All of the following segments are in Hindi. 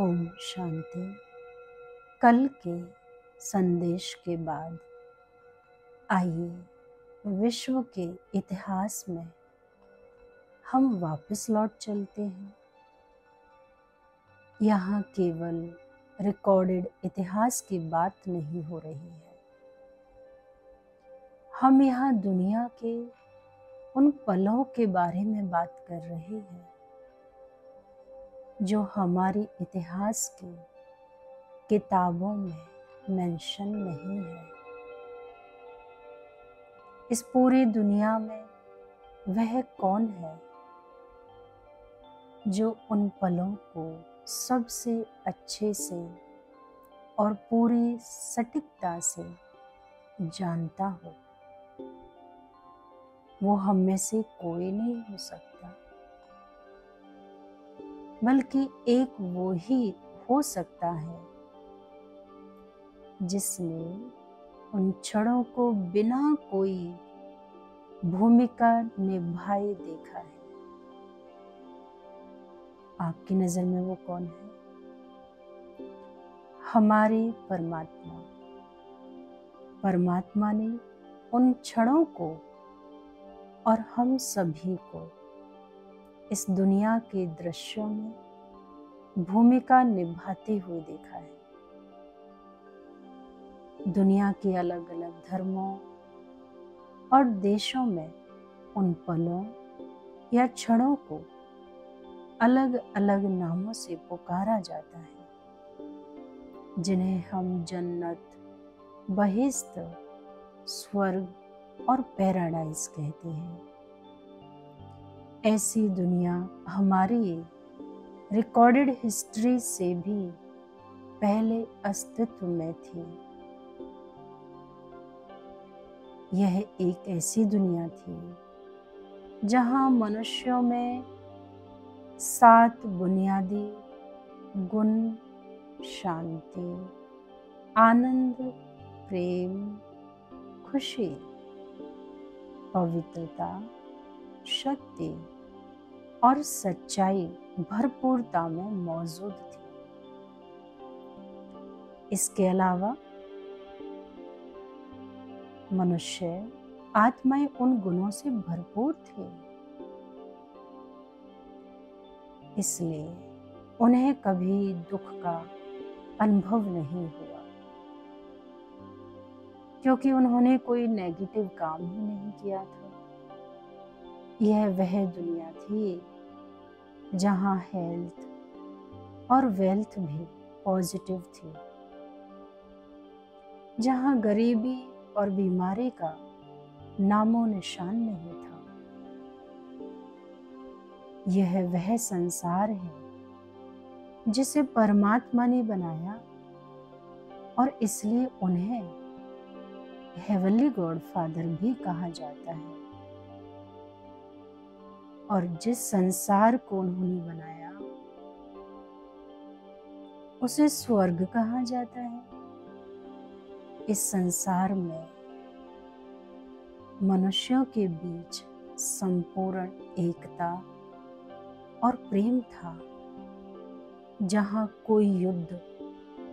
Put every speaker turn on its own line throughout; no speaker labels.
ओम शांति। कल के संदेश के बाद आइए विश्व के इतिहास में हम वापस लौट चलते हैं। यहाँ केवल रिकॉर्डेड इतिहास की बात नहीं हो रही है, हम यहाँ दुनिया के उन पलों के बारे में बात कर रहे हैं जो हमारी इतिहास की किताबों में मेंशन नहीं है। इस पूरी दुनिया में वह कौन है जो उन पलों को सबसे अच्छे से और पूरी सटीकता से जानता हो? वो हम में से कोई नहीं हो सकता, बल्कि एक वो ही हो सकता है जिसने उन क्षणों को बिना कोई भूमिका निभाए देखा है। आपकी नजर में वो कौन है? हमारे परमात्मा। परमात्मा ने उन क्षणों को और हम सभी को इस दुनिया के दृश्यों में भूमिका निभाते हुए देखा है। दुनिया के अलग अलग धर्मों और देशों में उन पलों या क्षणों को अलग अलग नामों से पुकारा जाता है, जिन्हें हम जन्नत, बहिश्त, स्वर्ग और पैराडाइज कहते हैं। ऐसी दुनिया हमारी रिकॉर्डेड हिस्ट्री से भी पहले अस्तित्व में थी। यह एक ऐसी दुनिया थी जहां मनुष्यों में 7 बुनियादी गुण शांति, आनंद, प्रेम, खुशी, पवित्रता, शक्ति और सच्चाई भरपूरता में मौजूद थी। इसके अलावा मनुष्य आत्माएं उन गुणों से भरपूर थे, इसलिए उन्हें कभी दुख का अनुभव नहीं हुआ, क्योंकि उन्होंने कोई नेगेटिव काम ही नहीं किया था। यह वह दुनिया थी जहां हेल्थ और वेल्थ भी पॉजिटिव थी, जहां गरीबी और बीमारी का नामो निशान नहीं था। यह वह संसार है जिसे परमात्मा ने बनाया और इसलिए उन्हें हेवनली गॉड फादर भी कहा जाता है। और जिस संसार को उन्होंने बनाया उसे स्वर्ग कहा जाता है। इस संसार में मनुष्यों के बीच संपूर्ण एकता और प्रेम था, जहां कोई युद्ध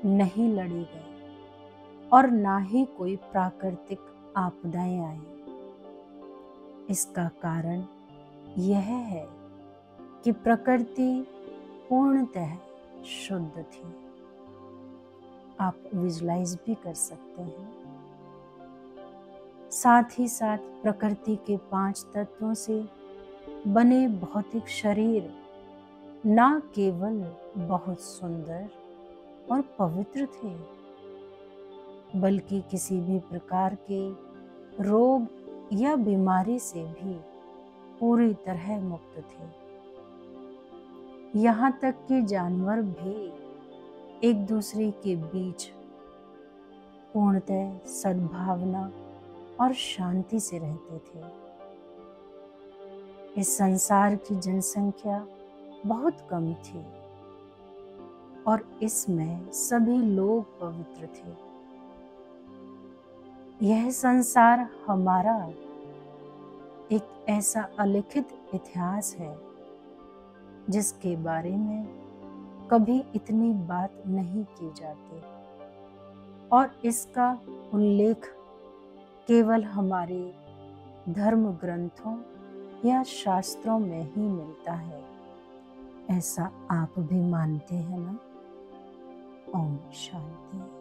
नहीं लड़े गए और ना ही कोई प्राकृतिक आपदाएं आई। इसका कारण यह है कि प्रकृति पूर्णतः शुद्ध थी। आप विजुलाइज भी कर सकते हैं। साथ ही साथ प्रकृति के 5 तत्वों से बने भौतिक शरीर ना केवल बहुत सुंदर और पवित्र थे, बल्कि किसी भी प्रकार के रोग या बीमारी से भी पूरी तरह मुक्त थे। यहाँ तक कि जानवर भी एक दूसरे के बीच पूर्णतः सद्भावना और शांति से रहते थे। इस संसार की जनसंख्या बहुत कम थी और इसमें सभी लोग पवित्र थे। यह संसार हमारा एक ऐसा अलिखित इतिहास है जिसके बारे में कभी इतनी बात नहीं की जाती और इसका उल्लेख केवल हमारे धर्म ग्रंथों या शास्त्रों में ही मिलता है। ऐसा आप भी मानते हैं ना? ओम शांति।